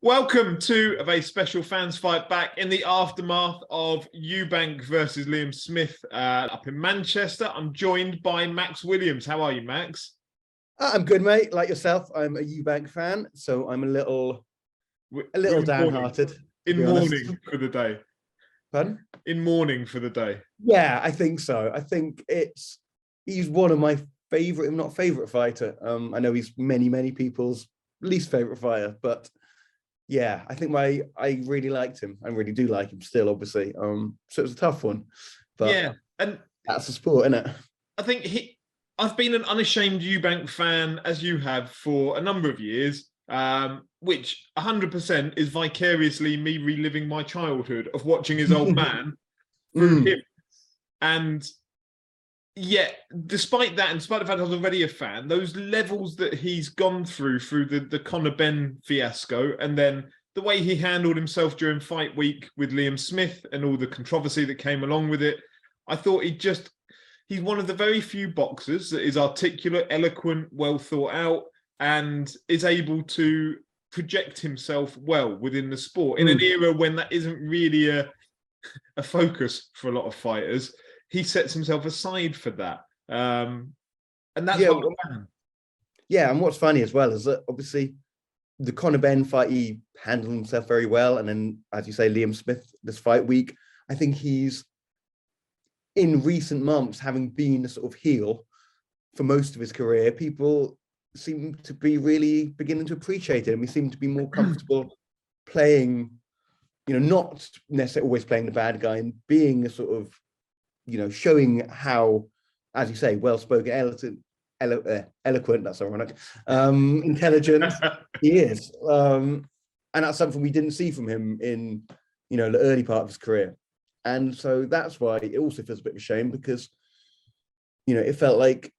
Welcome to a very special fans fight back in the aftermath of Eubank versus Liam Smith up in Manchester. I'm joined by Max Williams. How are you, Max? I'm good, mate. Like yourself, I'm a Eubank fan, so I'm a little downhearted. In mourning for the day. Pardon? In mourning for the day. Yeah, I think so. I think he's one of my favorite, if not favorite fighter. I know he's many people's least favorite fighter, but yeah, I think I really liked him. I really do like him still, obviously. So it was a tough one, but yeah, and that's the sport, isn't it? I think I've been an unashamed Eubank fan, as you have, for a number of years, which 100% is vicariously me reliving my childhood of watching his old man through him. And yet, despite that, and despite the fact I was already a fan, those levels that he's gone through the Conor Benn fiasco, and then the way he handled himself during fight week with Liam Smith and all the controversy that came along with it, I thought he's one of the very few boxers that is articulate, eloquent, well thought out, and is able to project himself well within the sport in an era when that isn't really a focus for a lot of fighters. He sets himself aside for that. And that's Yeah, and what's funny as well is that obviously the Conor Benn fight, he handled himself very well. And then, as you say, Liam Smith, this fight week, I think he's, in recent months, having been a sort of heel for most of his career, people seem to be really beginning to appreciate it. And we seem to be more comfortable playing, not necessarily always playing the bad guy and being a sort of, showing how, as you say, well-spoken, eloquent, that's ironic, intelligent he is. And that's something we didn't see from him in, the early part of his career. And so that's why it also feels a bit of a shame, because, it felt like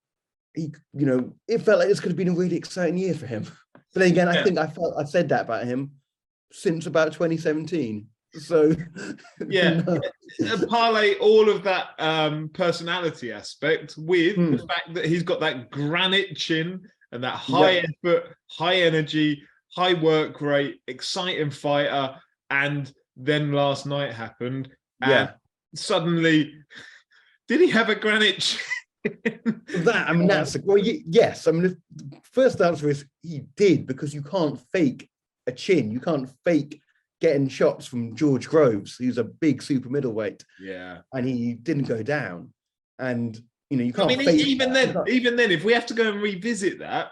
this could have been a really exciting year for him. But then again, I think I said that about him since about 2017. So yeah, parlay all of that personality aspect with the fact that he's got that granite chin and that high effort, high energy, high work rate, exciting fighter. And then last night happened, and suddenly, did he have a granite chin? Yes. I mean, the first answer is he did, because you can't fake a chin. You can't fake getting shots from George Groves, who's a big super middleweight. Yeah. And he didn't go down. And, you can't even then, if we have to go and revisit that,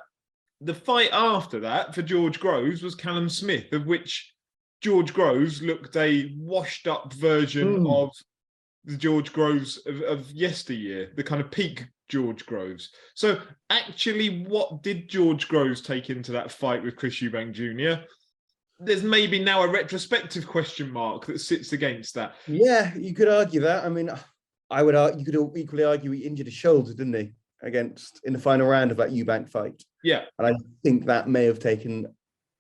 the fight after that for George Groves was Callum Smith, of which George Groves looked a washed up version of the George Groves of yesteryear, the kind of peak George Groves. So actually, what did George Groves take into that fight with Chris Eubank Jr.? There's maybe now a retrospective question mark that sits against that. Yeah, you could argue that. I mean, you could equally argue he injured his shoulder, didn't he, in the final round of that Eubank fight? Yeah. And I think that may have taken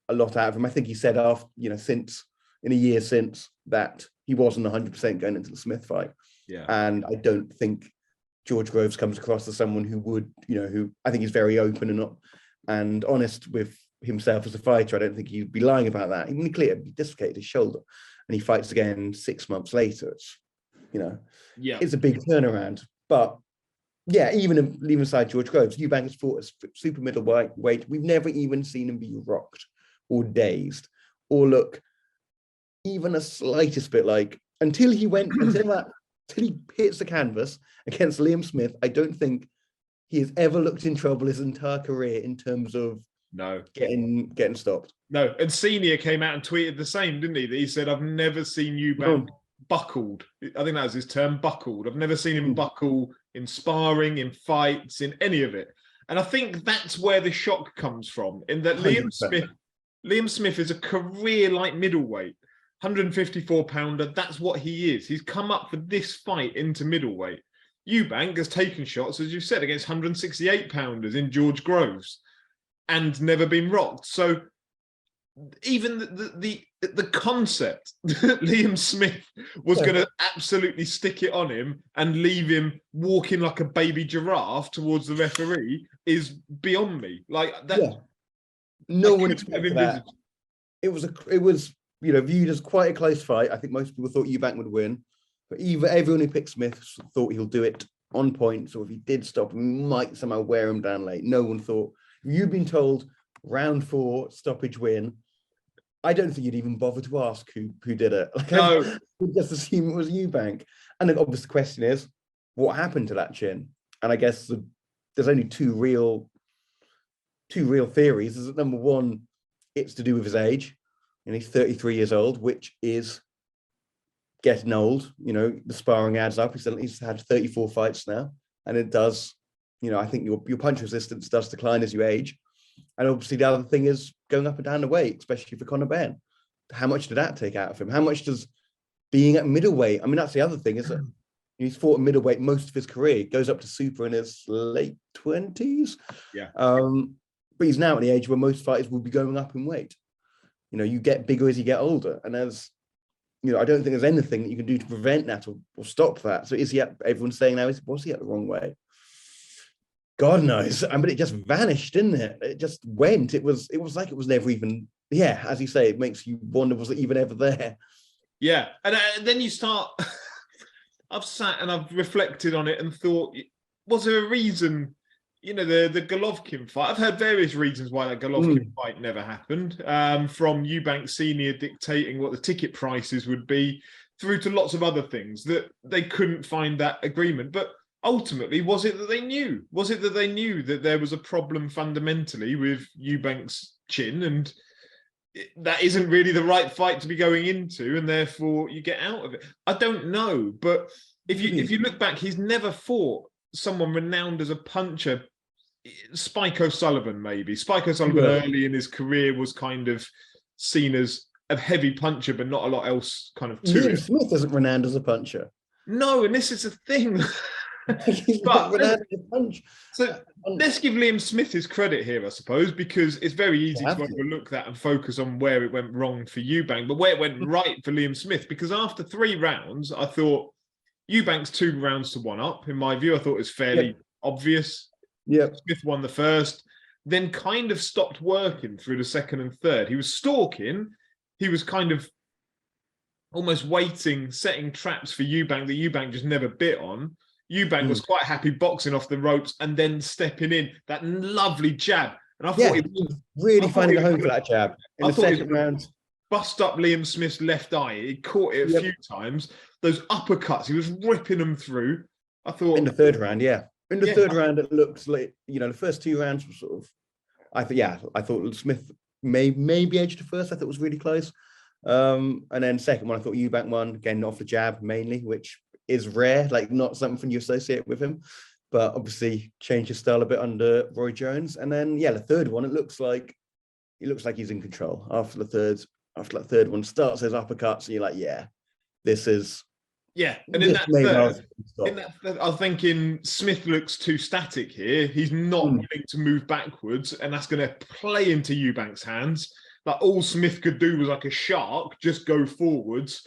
a lot out of him. I think he said in a year since, that he wasn't 100% going into the Smith fight. Yeah. And I don't think George Groves comes across as someone who would, who I think he's very open and honest with himself as a fighter. I don't think he'd be lying about that. Even clearly he dislocated his shoulder and he fights again 6 months later. It's, it's a big turnaround. But yeah, even leaving aside George Groves, Eubank has fought a super middleweight. We've never even seen him be rocked or dazed or look even the slightest bit like, until he hits the canvas against Liam Smith, I don't think he has ever looked in trouble his entire career in terms of getting stopped. No, and Senior came out and tweeted the same, didn't he? That he said, I've never seen Eubank buckled. I think that was his term, buckled. I've never seen him buckle in sparring, in fights, in any of it. And I think that's where the shock comes from, in that 100%. Liam Smith is a career light middleweight, 154-pounder. That's what he is. He's come up for this fight into middleweight. Eubank has taken shots, as you said, against 168-pounders in George Groves and never been rocked. So even the concept that Liam Smith was going to absolutely stick it on him and leave him walking like a baby giraffe towards the referee is beyond me. Like that. No one expected that. it was viewed as quite a close fight. I think most people thought Eubank would win, but everyone who picked Smith thought he'll do it on point. So if he did stop him, he might somehow wear him down late. No one thought. If you'd been told round 4 stoppage win, I don't think you'd even bother to ask who did it. Like, No. I would just assume it was Eubank. And the obvious question is, what happened to that chin? And I guess there's only two real theories. Is that number one, it's to do with his age, and he's 33 years old, which is getting old. The sparring adds up. He's had 34 fights now, and it does. I think your punch resistance does decline as you age. And obviously, the other thing is going up and down the weight, especially for Conor Benn. How much did that take out of him? How much does being at middleweight? I mean, that's the other thing, is that he's fought at middleweight most of his career. He goes up to super in his late 20s. Yeah. But he's now at the age where most fighters will be going up in weight. You get bigger as you get older. And I don't think there's anything that you can do to prevent that or stop that. So everyone's saying now, was he at the wrong way? God knows. I mean, it just vanished, didn't it? It just went. It was like it was never even, as you say, it makes you wonder, was it even ever there? Yeah. And then you start, I've sat and I've reflected on it and thought, was there a reason, the Golovkin fight? I've heard various reasons why that Golovkin fight never happened, from Eubank Senior dictating what the ticket prices would be, through to lots of other things that they couldn't find that agreement. But ultimately, was it that they knew? Was it that they knew that there was a problem fundamentally with Eubank's chin, and that isn't really the right fight to be going into, and therefore you get out of it? I don't know, but if you look back, he's never fought someone renowned as a puncher. Spike O'Sullivan, maybe. Spike O'Sullivan early in his career was kind of seen as a heavy puncher, but not a lot else kind of to it. Smith isn't renowned as a puncher. No, and this is a thing. So let's give Liam Smith his credit here, I suppose, because it's very easy to overlook that and focus on where it went wrong for Eubank, but where it went right for Liam Smith. Because after 3 rounds, I thought Eubank's 2 rounds to 1 up. In my view, I thought it was fairly obvious. Yeah, Smith won the first, then kind of stopped working through the second and third. He was stalking. He was kind of almost waiting, setting traps for Eubank that Eubank just never bit on. Eubank was quite happy boxing off the ropes and then stepping in that lovely jab. And I thought he was really finding a home for that jab in the second round. Bust up Liam Smith's left eye. He caught it a few times. Those uppercuts, he was ripping them through. I thought in the third round, In the third round, it looks like, the first 2 rounds were sort of, I thought Smith may be edged to first. I thought it was really close. And then second one, I thought Eubank won, again, off the jab mainly, which is rare, like not something you associate with him, but obviously changed his style a bit under Roy Jones. And then, the third one, it looks like he's in control after that third one, starts his uppercuts, and you're like, this is. Yeah, and in that third, I'm thinking Smith looks too static here. He's not willing to move backwards, and that's going to play into Eubank's hands. Like, all Smith could do was like a shark, just go forwards.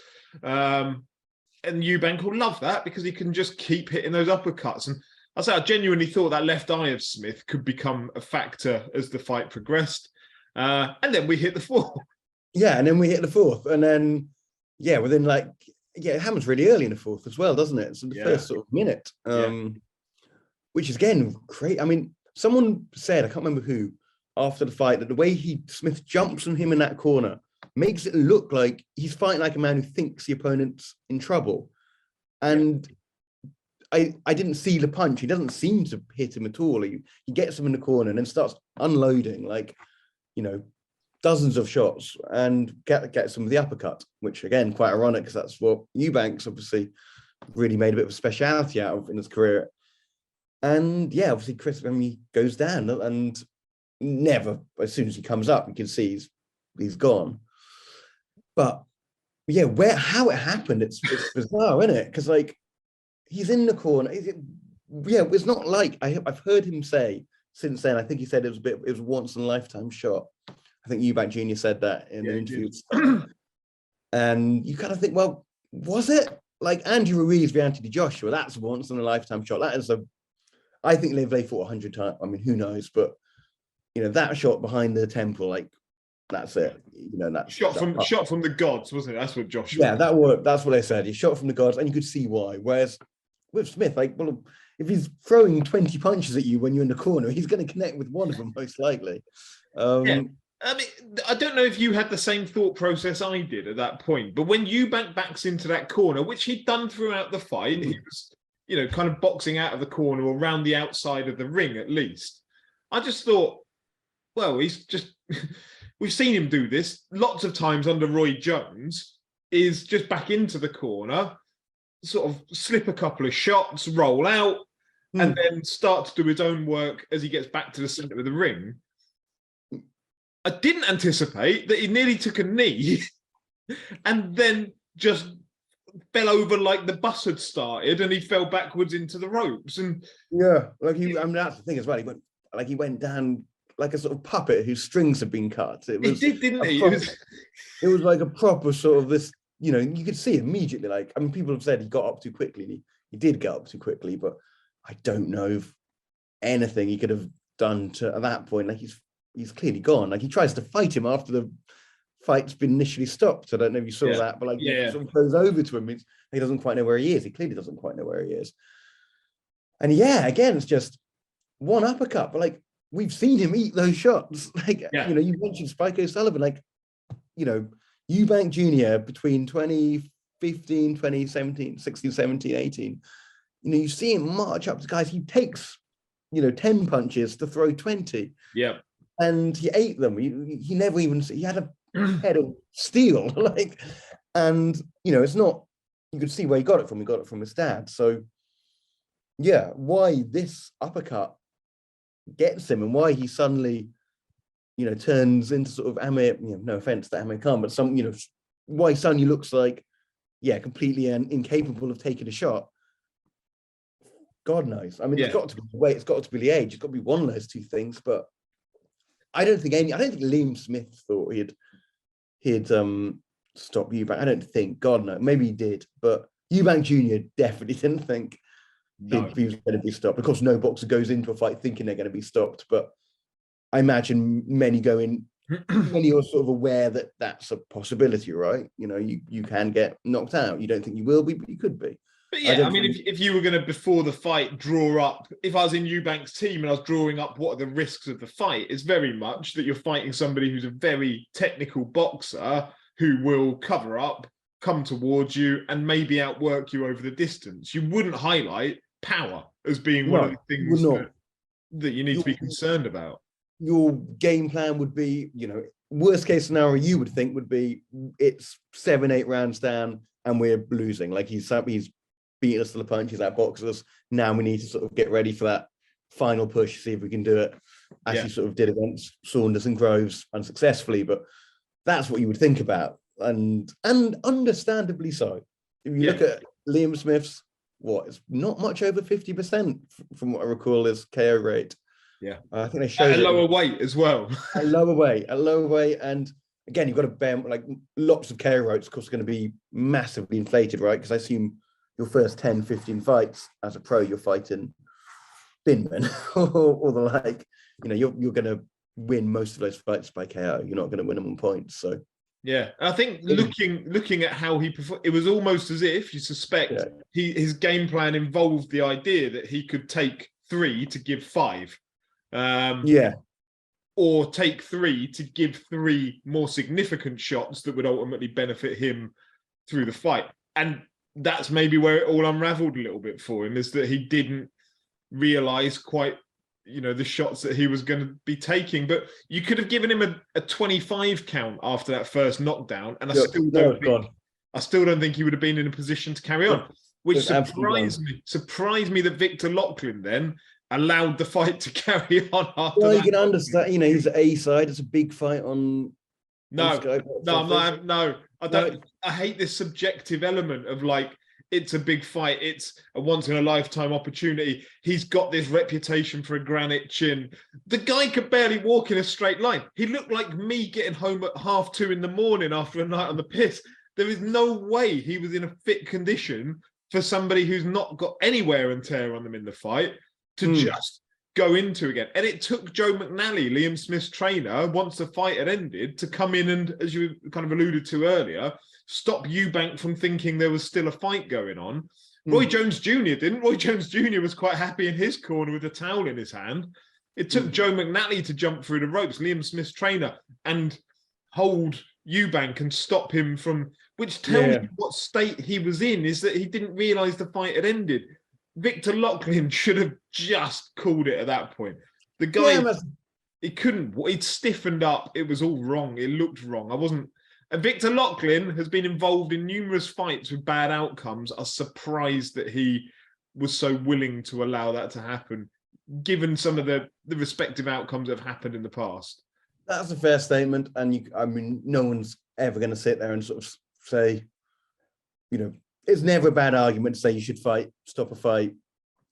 And Eubank will love that because he can just keep hitting those uppercuts. And I genuinely thought that left eye of Smith could become a factor as the fight progressed. And then we hit the 4th. Yeah, and then we hit the 4th. And then, within it happens really early in the 4th as well, doesn't it? So the first sort of minute, which is, again, great. I mean, someone said, I can't remember who, after the fight, that the way Smith jumps on him in that corner makes it look like he's fighting like a man who thinks the opponent's in trouble. And I didn't see the punch. He doesn't seem to hit him at all. He gets him in the corner and then starts unloading, dozens of shots and gets him with the uppercut, which, again, quite ironic because that's what Eubanks obviously really made a bit of a speciality out of in his career. And, obviously Chris, he goes down and never, as soon as he comes up, you can see he's gone. But how it happened, it's bizarre, isn't it? Because he's in the corner. It's not like I've heard him say since then. I think he said it was a once in a lifetime shot. I think Eubank Jr. said that in the interview. And you kind of think, well, was it? Like Andrew Ruiz v. Anthony Joshua, that's a once in a lifetime shot. That is I think they fought 100 times. I mean, who knows? But that shot behind the temple, That's it. You know, that's shot from the gods, wasn't it? That's what Josh. Yeah, that worked. That's what they said. He shot from the gods, and you could see why. Whereas with Smith, like, well, if he's throwing 20 punches at you when you're in the corner, he's going to connect with one of them most likely. Yeah. I mean, I don't know if you had the same thought process I did at that point, but when Eubank backs into that corner, which he'd done throughout the fight, he was, you know, kind of boxing out of the corner or around the outside of the ring at least. I just thought, well, he's just, we've seen him do this lots of times under Roy Jones, is just back into the corner, sort of slip a couple of shots, roll out, and then start to do his own work as he gets back to the center of the ring. I didn't anticipate that he nearly took a knee and then just fell over like the bus had started, and he fell backwards into the ropes. And yeah, like I mean, that's the thing as well. He went down like a sort of puppet whose strings had been cut. It was, he did, didn't he? It was like a proper sort of this. You know, you could see immediately. Like, I mean, people have said he got up too quickly. And he did get up too quickly, but I don't know if anything he could have done to at that point. Like, he's clearly gone. Like, he tries to fight him after the fight's been initially stopped. I don't know if you saw that, but like, he sort of goes over to him. He doesn't quite know where he is. He clearly doesn't quite know where he is. And yeah, again, it's just one uppercut, but like, we've seen him eat those shots. Like, you know, you mentioned Spike O'Sullivan, like, you know, Eubank Jr. between 2015, 2017, 16, 17, 18, you know, you see him march up to guys. He takes, you know, 10 punches to throw 20. Yeah. And he ate them. He never even, he had a head of steel. Like, and, you know, it's not, you could see where he got it from. He got it from his dad. So, yeah, why this uppercut gets him and why he suddenly, you know, turns into sort of Amir, you know, no offense to Amir Khan, but some, you know, why suddenly looks like, yeah, completely incapable of taking a shot. God knows. I mean, it's got to be the weight, it's got to be the age, it's got to be one of those two things. But I don't think Liam Smith thought he'd stop Eubank. I don't think. God no, maybe he did, but Eubank Jr. definitely didn't think he was going to be stopped. Of course, no boxer goes into a fight thinking they're going to be stopped, but I imagine many are sort of aware that that's a possibility, right? You know, you can get knocked out. You don't think you will be, but you could be. But yeah, I mean, if you were going to, before the fight, draw up, if I was in Eubank's team and I was drawing up what are the risks of the fight, it's very much that you're fighting somebody who's a very technical boxer who will cover up, come towards you, and maybe outwork you over the distance. You wouldn't highlight power as being one of the things that you need to be concerned about. Your game plan would be, you know, worst case scenario you would think would be it's 7-8 rounds down and we're losing. Like, he's beating us to the punch, he's outboxed us. Now we need to sort of get ready for that final push, see if we can do it as he sort of did against Saunders and Groves unsuccessfully. But that's what you would think about, and understandably so. If you look at Liam Smith's, it's not much over 50% from what I recall his KO rate. Yeah, I think they showed at a lower weight as well. a lower weight, and again, you've got to bear like lots of KO rates, of course, are going to be massively inflated, right? Because I assume your first 10, 15 fights as a pro, you're fighting binmen or the like. You know, you're going to win most of those fights by KO. You're not going to win them on points. So yeah, I think looking at how he performed, it was almost as if you suspect his game plan involved the idea that he could take 3 to give 5. Or take 3 to give 3 more significant shots that would ultimately benefit him through the fight. And that's maybe where it all unraveled a little bit for him, is that he didn't realize quite, you know, the shots that he was going to be taking. But you could have given him a 25 count after that first knockdown, and I still don't think he would have been in a position to carry on, which surprised me that Victor Lachlan then allowed the fight to carry on after that. You can understand, you know, he's A side, it's a big fight on I don't. I hate this subjective element of like, it's a big fight, it's a once in a lifetime opportunity. He's got this reputation for a granite chin. The guy could barely walk in a straight line. He looked like me getting home at 2:30 in the morning after a night on the piss. There is no way he was in a fit condition for somebody who's not got any wear and tear on them in the fight to just go into again. And it took Joe McNally, Liam Smith's trainer, once the fight had ended, to come in and, as you kind of alluded to earlier, stop Eubank from thinking there was still a fight going on. Roy Jones Jr. didn't. Roy Jones Jr. was quite happy in his corner with a towel in his hand. It took Joe McNally to jump through the ropes, Liam Smith's trainer, and hold Eubank and stop him from, which tells you what state he was in, is that he didn't realise the fight had ended. Victor Loughlin should have just called it at that point. The guy, he couldn't, he'd stiffened up. It was all wrong. It looked wrong. And Victor Loughlin has been involved in numerous fights with bad outcomes. I'm surprised that he was so willing to allow that to happen, given some of the respective outcomes that have happened in the past. That's a fair statement. And I mean, no one's ever going to sit there and sort of say, it's never a bad argument to say you should stop a fight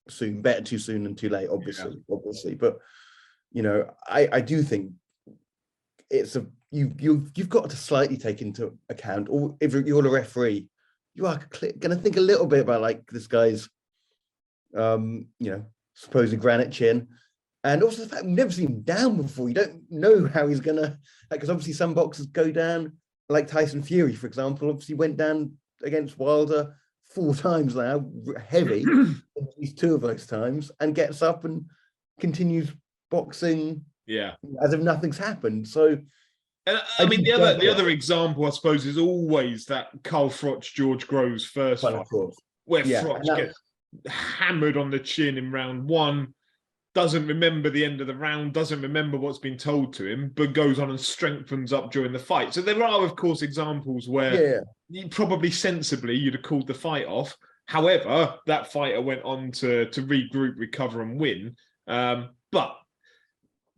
soon, better too soon than too late, obviously. But, I do think you've got to slightly take into account, or if you're a referee, you are going to think a little bit about like this guy's, supposed granite chin. And also the fact we've never seen him down before. You don't know how he's going to, because obviously some boxers go down, like Tyson Fury, for example, obviously went down against Wilder 4 times now, heavy, at least 2 of those times, and gets up and continues boxing as if nothing's happened. So, I mean, the other example, I suppose, is always that Carl Froch, George Groves first fight, where Froch gets hammered on the chin in round 1, doesn't remember the end of the round, doesn't remember what's been told to him, but goes on and strengthens up during the fight. So there are, of course, examples where you probably sensibly you'd have called the fight off. However, that fighter went on to regroup, recover, and win. But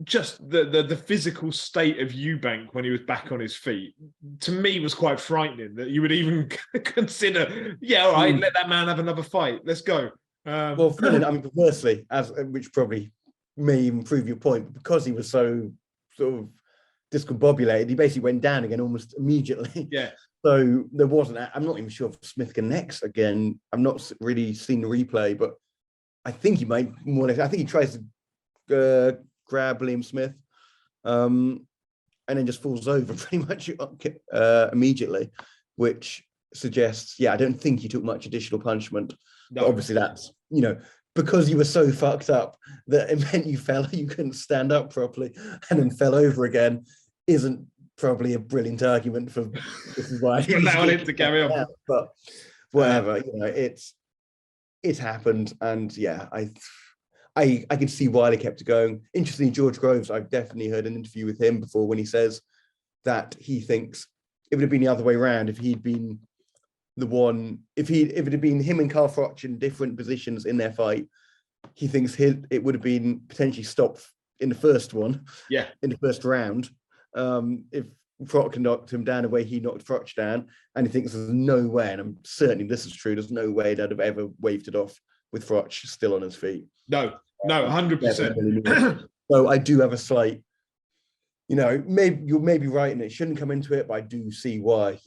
just the physical state of Eubank when he was back on his feet, to me, was quite frightening that you would even consider, all right, let that man have another fight. Let's go. Well, I mean, perversely, which probably may even prove your point, but because he was so sort of discombobulated, he basically went down again almost immediately. Yeah. So there wasn't. I'm not even sure if Smith connects again. I've not really seen the replay, but I think he might more or less. I think he tries to grab Liam Smith, and then just falls over pretty much immediately, which suggests, I don't think he took much additional punishment. No. But obviously that's, because you were so fucked up that it meant you couldn't stand up properly and then fell over again, isn't probably a brilliant argument for this is why allowing it to carry on. But whatever, it's happened, and I can see why they kept it going. Interestingly, George Groves, I've definitely heard an interview with him before when he says that he thinks it would have been the other way around if he'd been the one, if it had been him and Carl Froch in different positions in their fight, he thinks it would have been potentially stopped in the first one, in the first round, if Froch knocked him down the way he knocked Froch down, and he thinks there's no way, and I'm certain this is true, there's no way they'd have ever waved it off with Froch still on his feet. No, 100%. So I do have a slight, maybe you're maybe right, and it shouldn't come into it, but I do see why.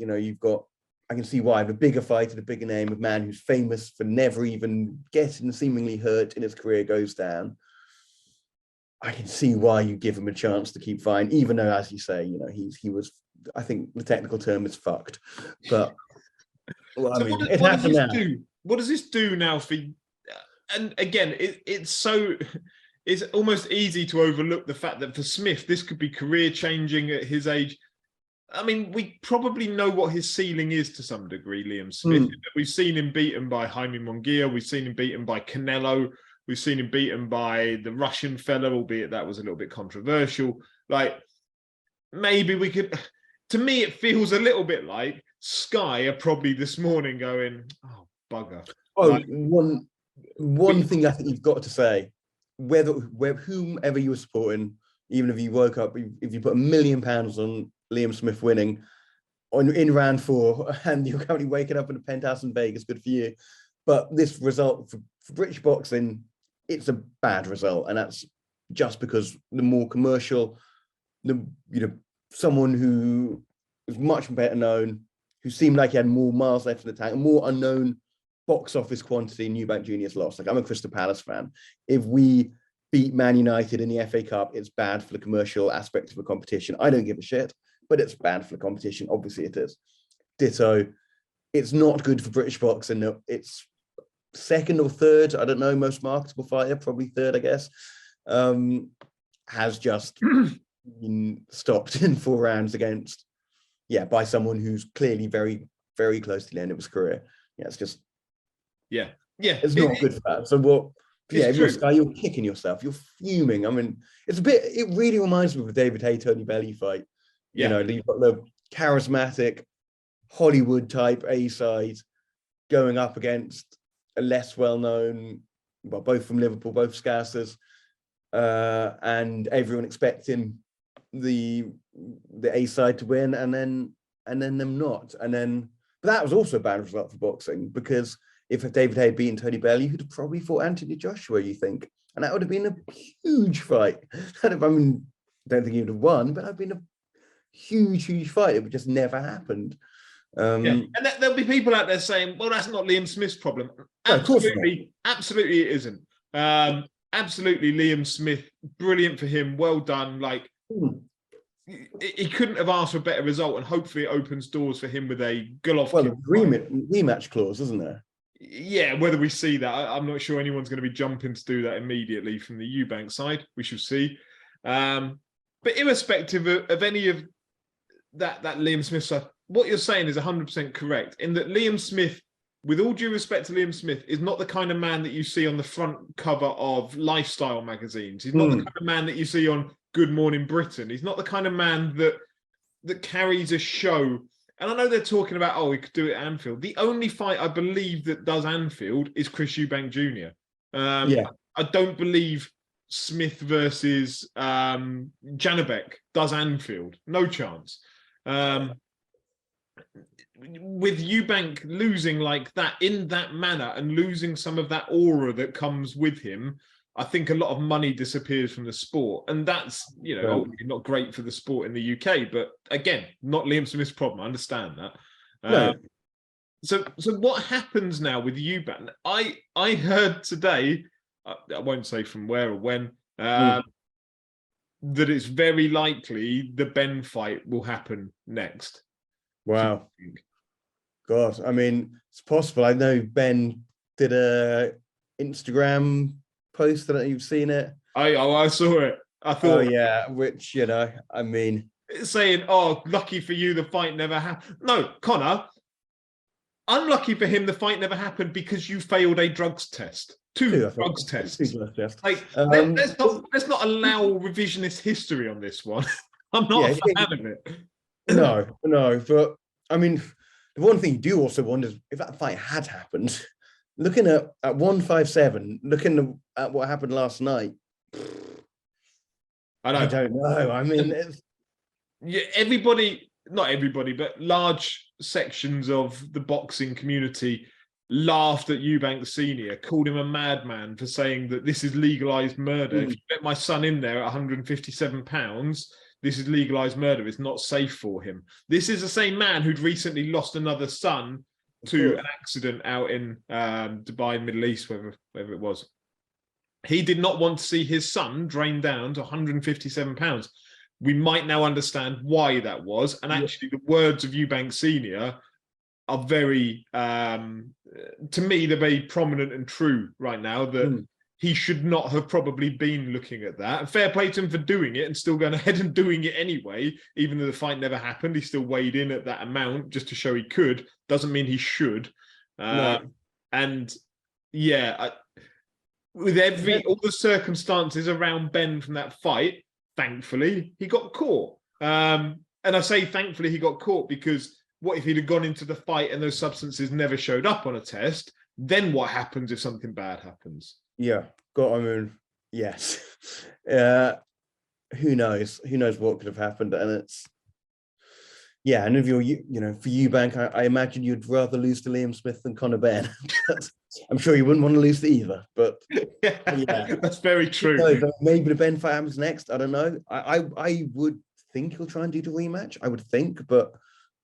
I can see why the bigger fighter, the bigger name, a man who's famous for never even getting seemingly hurt in his career goes down. I can see why you give him a chance to keep fighting, even though, as you say, he was, I think the technical term is fucked. But well, so it happened now. What does this do now for? And again, it's almost easy to overlook the fact that for Smith, this could be career changing at his age. I mean, we probably know what his ceiling is to some degree, Liam Smith. We've seen him beaten by Jaime Munguia. We've seen him beaten by Canelo. We've seen him beaten by the Russian fella, albeit that was a little bit controversial. Like, maybe we could... To me, it feels a little bit like Sky are probably this morning going, oh, bugger. Oh, like, one thing I think you've got to say, whomever you were supporting, even if you woke up, if you put £1 million on Liam Smith winning in round 4 and you're currently waking up in a penthouse in Vegas, good for you. But this result for British boxing, it's a bad result, and that's just because the more commercial, someone who was much better known, who seemed like he had more miles left in the tank, a more unknown box office quantity, Eubank Jr.'s lost. Like, I'm a Crystal Palace fan. If we beat Man United in the FA Cup, it's bad for the commercial aspect of the competition. I don't give a shit, but it's bad for the competition. Obviously it is. Ditto. It's not good for British boxing. No, it's second or third, I don't know, most marketable fighter, probably third, I guess, has just been stopped in 4 rounds against, by someone who's clearly very, very close to the end of his career. Yeah, it's just, it's not good for that. So what? Yeah, if you're Sky, you're kicking yourself. You're fuming. I mean, it really reminds me of the David Haye Tony Bellew fight. You know, you've got the charismatic Hollywood type A side going up against a less well-known, well, both from Liverpool, both Scousers, and everyone expecting the A side to win, and then them not. But that was also a bad result for boxing, because if David Haye had beaten Tony Bellew, he'd have probably fought Anthony Joshua, you think, and that would have been a huge fight. I mean, don't think he would have won, but that'd been a huge fight. It would just never happened. And there'll be people out there saying, well, that's not Liam Smith's problem. No, Absolutely it isn't. Absolutely, Liam Smith, brilliant for him, well done. Like, he couldn't have asked for a better result, and hopefully it opens doors for him with a Golovkin. Well, rematch clause, isn't there? Yeah, whether we see that, I'm not sure anyone's going to be jumping to do that immediately from the Eubank side. We shall see. But irrespective of any of that Liam Smith side, what you're saying is 100% correct, in that Liam Smith, with all due respect to Liam Smith, is not the kind of man that you see on the front cover of lifestyle magazines. He's not the kind of man that you see on Good Morning Britain. He's not the kind of man that carries a show. And I know they're talking about, oh, we could do it at Anfield. The only fight I believe that does Anfield is Chris Eubank Jr. I don't believe Smith versus Janabek does Anfield. No chance. With Eubank losing like that, in that manner, and losing some of that aura that comes with him, I think a lot of money disappears from the sport, and that's, you know, not great for the sport in the UK. But again, not Liam Smith's problem. I understand that. No. So what happens now with Eubank? I heard today, I won't say from where or when, that it's very likely the Ben fight will happen next. Wow. God, I mean, it's possible. I know Ben did a Instagram post, that you've seen it. I saw it. I thought, which, you know, I mean, saying, oh, lucky for you, the fight never happened. No, Connor, unlucky for him, the fight never happened because you failed a drugs test. Two drugs tests. Like, let's not allow revisionist history on this one. I'm not a fan of it. No, but I mean, the one thing you do also wonder is if that fight had happened, looking at 157, looking at what happened last night, I don't know. I mean, not everybody, but large sections of the boxing community laughed at Eubank Senior, called him a madman for saying that this is legalized murder. If you let my son in there at 157 pounds, this is legalized murder. It's not safe for him. This is the same man who'd recently lost another son to an accident out in Dubai, Middle East, wherever it was. He did not want to see his son drained down to 157 pounds. We might now understand why that was. And actually, the words of Eubank Senior are very, to me, they're very prominent and true right now, that he should not have probably been looking at that. And fair play to him for doing it and still going ahead and doing it anyway, even though the fight never happened. He still weighed in at that amount just to show he could. Doesn't mean he should. And yeah, with all the circumstances around Ben from that fight, thankfully, he got caught. And I say thankfully he got caught because what if he'd have gone into the fight and those substances never showed up on a test? Then what happens if something bad happens? Yeah, I mean, yes. Who knows? Who knows what could have happened? And it's, and if you're, for Eubank, I imagine you'd rather lose to Liam Smith than Conor Benn. I'm sure you wouldn't want to lose to either, but yeah, that's very true. Maybe the Ben fight happens next. I don't know. I would think he'll try and do the rematch. I would think, but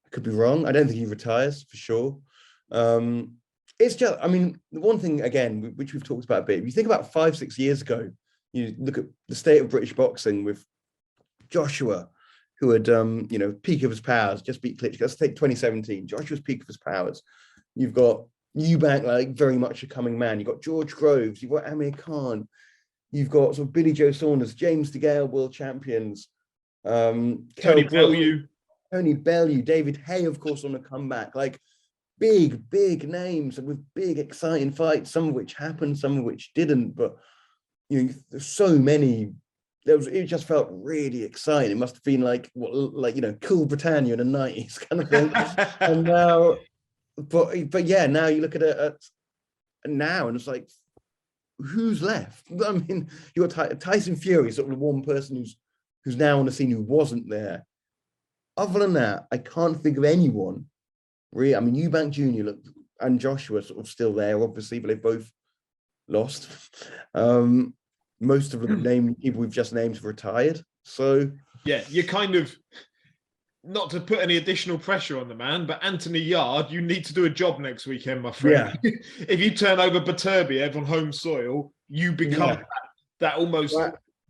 I could be wrong. I don't think he retires for sure. It's just, I mean, the one thing, again, which we've talked about a bit, if you think about 5-6 years ago, You look at the state of British boxing with Joshua, who had, peak of his powers, just beat Klitschko. Let's take 2017, Joshua's peak of his powers. You've got Eubank, like very much a coming man. You've got George Groves, you've got Amir Khan, you've got sort of Billy Joe Saunders, James DeGale, world champions, Tony Bellew, David Hay, of course, on a comeback. Like big names with big, exciting fights, some of which happened, some of which didn't. But there's so many. It just felt really exciting. It must have been like Cool Britannia in the 90s kind of thing. And now, but yeah, now you look at it now, and it's like, who's left? I mean, you got Tyson Fury, sort of the one person who's now on the scene who wasn't there. Other than that, I can't think of anyone. Really, I mean, Eubank Jr. and Joshua sort of still there, obviously, but they've both lost. Most of the people we've just named have retired. So yeah, you're kind of, not to put any additional pressure on the man, but Anthony Yard, you need to do a job next weekend, my friend. Yeah. If you turn over Beterbiev on home soil, you become that almost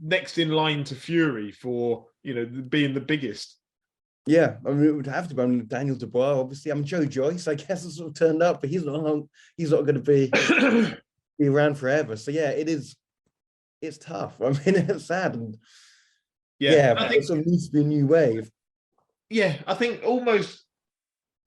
next in line to Fury for being the biggest. Yeah, I mean, it would have to be. I mean, Daniel Dubois, obviously. I'm Joe Joyce, I guess, has sort of turned up, but he's not going to be around forever. So yeah, it's tough. I mean, it's sad, and I think it sort of needs to be a new wave. Yeah, I think almost.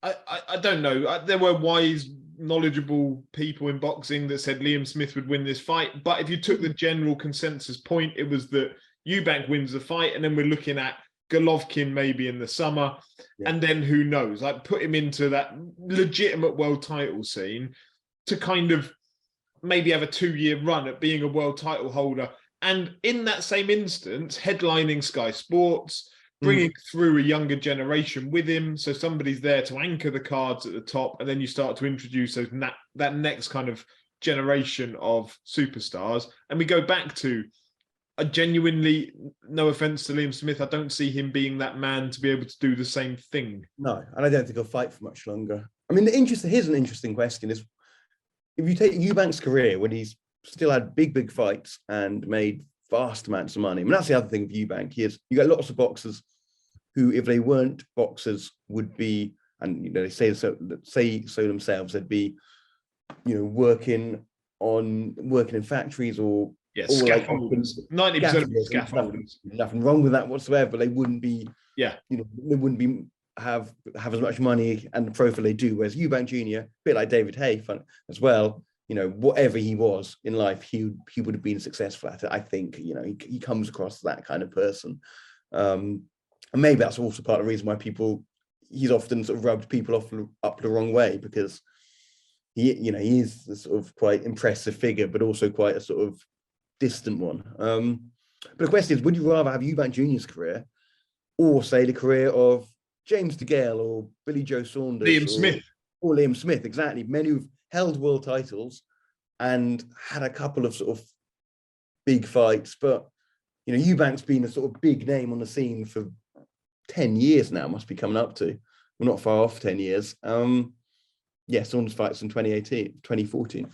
I don't know. There were wise, knowledgeable people in boxing that said Liam Smith would win this fight, but if you took the general consensus point, it was that Eubank wins the fight, and then we're looking at Golovkin maybe in the summer, and then who knows? Like, put him into that legitimate world title scene to kind of maybe have a 2-year run at being a world title holder, and in that same instance, headlining Sky Sports, bringing through a younger generation with him, so somebody's there to anchor the cards at the top, and then you start to introduce that next kind of generation of superstars, and we go back to. I genuinely, no offense to Liam Smith, I don't see him being that man to be able to do the same thing. No, and I don't think he'll fight for much longer. I mean, here's an interesting question: is if you take Eubank's career when he's still had big fights and made vast amounts of money. I mean, that's the other thing with Eubank. You got lots of boxers who, if they weren't boxers, would be, and they say so themselves, they'd be, working in factories or. Yeah, scaffolders. 90% of scaffolders. Nothing wrong with that whatsoever. But they wouldn't be. Yeah. They wouldn't be have as much money and the profile they do. Whereas Eubank Jr., a bit like David Hay, as well. Whatever he was in life, he would have been successful at it. I think. He comes across that kind of person, and maybe that's also part of the reason why he's often sort of rubbed people up the wrong way, because he is a sort of quite impressive figure, but also quite a sort of distant one. But the question is, would you rather have Eubank Jr.'s career or say the career of James DeGale or Billy Joe Saunders? Liam Smith, exactly. Men who've held world titles and had a couple of sort of big fights. But, Eubank's been a sort of big name on the scene for 10 years now, must be coming up to. We're not far off 10 years. Saunders fights in 2014.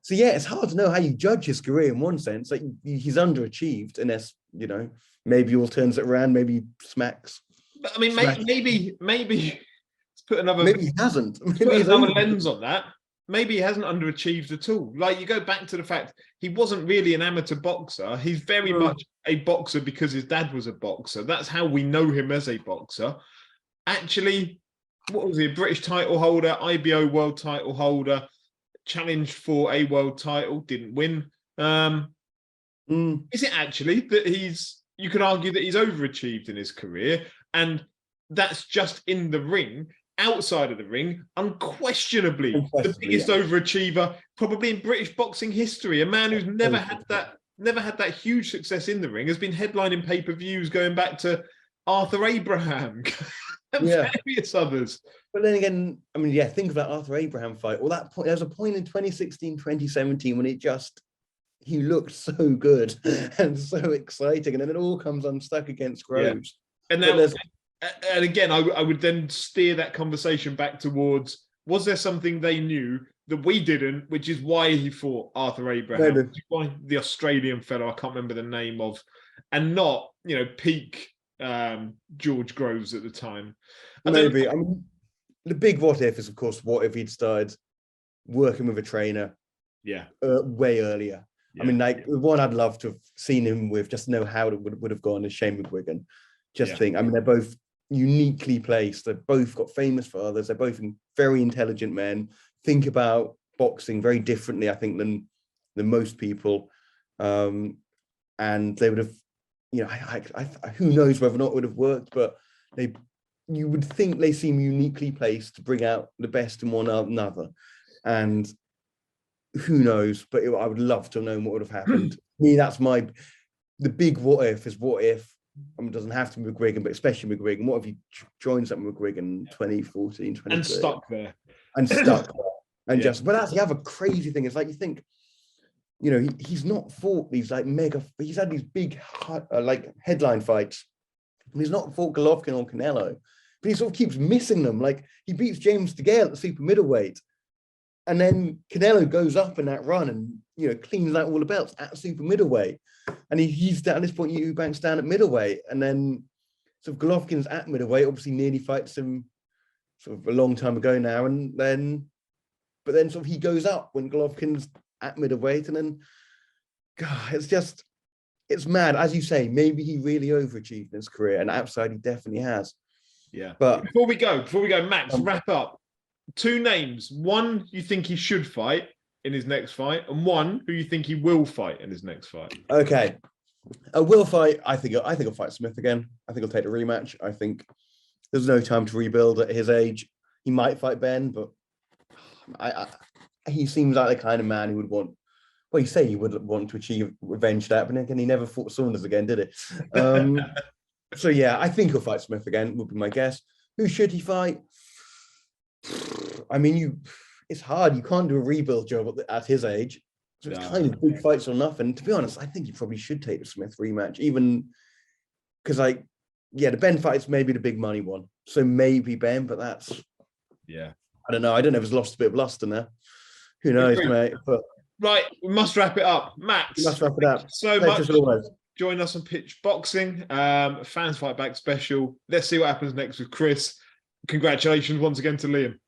So yeah, it's hard to know how you judge his career in one sense. Like, he's underachieved, unless maybe he all turns it around, maybe smacks. But I mean, maybe let's put another. Maybe he hasn't. Maybe put another lens on that. Maybe he hasn't underachieved at all. Like, you go back to the fact he wasn't really an amateur boxer. He's very much a boxer because his dad was a boxer. That's how we know him as a boxer. Actually, what was he? A British title holder, IBO world title holder. Challenged for a world title, didn't win. Is it actually that you could argue that he's overachieved in his career, and that's just in the ring? Outside of the ring, unquestionably the biggest overachiever probably in British boxing history. A man who's never had that huge success in the ring, has been headlining pay-per-views going back to Arthur Abraham and various others. But then again, I mean, think of that Arthur Abraham fight. Well, that point, there was a point in 2016, 2017 when he looked so good and so exciting, and then it all comes unstuck against Groves. Yeah. And again, I would then steer that conversation back towards, was there something they knew that we didn't, which is why he fought Arthur Abraham, Maybe. which is why the Australian fellow I can't remember the name of, and not peak George Groves at the time. Maybe. I mean, the big what if is, of course, what if he'd started working with a trainer way earlier. I mean, like, the one I'd love to have seen him with, just to know how it would have gone, is Shane McGuigan. Think, I mean, they're both uniquely placed. They've both got famous fathers. They're both very intelligent men, think about boxing very differently, I think, than most people. And they would have, who knows whether or not it would have worked, but you would think they seem uniquely placed to bring out the best in one another. And who knows, but I would love to know what would have happened. To me, that's the big what if is what if, it doesn't have to be McGuigan, but especially McGuigan. What if he joins up with McGuigan in 2014, 2013? And stuck there. And but that's the other crazy thing. It's like, you think, he's not fought these like he's had these big like headline fights. And he's not fought Golovkin or Canelo, but he sort of keeps missing them. Like, he beats James DeGale at the super middleweight, and then Canelo goes up in that run and cleans out all the belts at super middleweight, and he's down at this point. Eubank's down at middleweight, and then sort of Golovkin's at middleweight. Obviously, nearly fights him sort of a long time ago now, but then sort of he goes up when Golovkin's at middleweight, and then God, it's mad. As you say, maybe he really overachieved in his career, and outside he definitely has. Yeah. But before we go, Max, wrap up. 2 names. One you think he should fight in his next fight, and one who you think he will fight in his next fight. Okay. I will fight. I think he'll fight Smith again. I think he'll take a rematch. I think there's no time to rebuild at his age. He might fight Ben, but he seems like the kind of man who would want. Well, you say he would want to achieve revenge that, but again, he never fought Saunders again, did he? So yeah, I think he'll fight Smith again, would be my guess. Who should he fight? I mean, it's hard. You can't do a rebuild job at his age. So it's kind of big fights or nothing. To be honest, I think he probably should take the Smith rematch, even because, the Ben fight's maybe the big money one. So maybe Ben, but that's, I don't know. I don't know if it's lost a bit of luster now. Who knows, mate? But right, we must wrap it up. Max, we must wrap it up. So much. Join us on PitchBoxing, Fans Fight Back special. Let's see what happens next with Chris. Congratulations once again to Liam.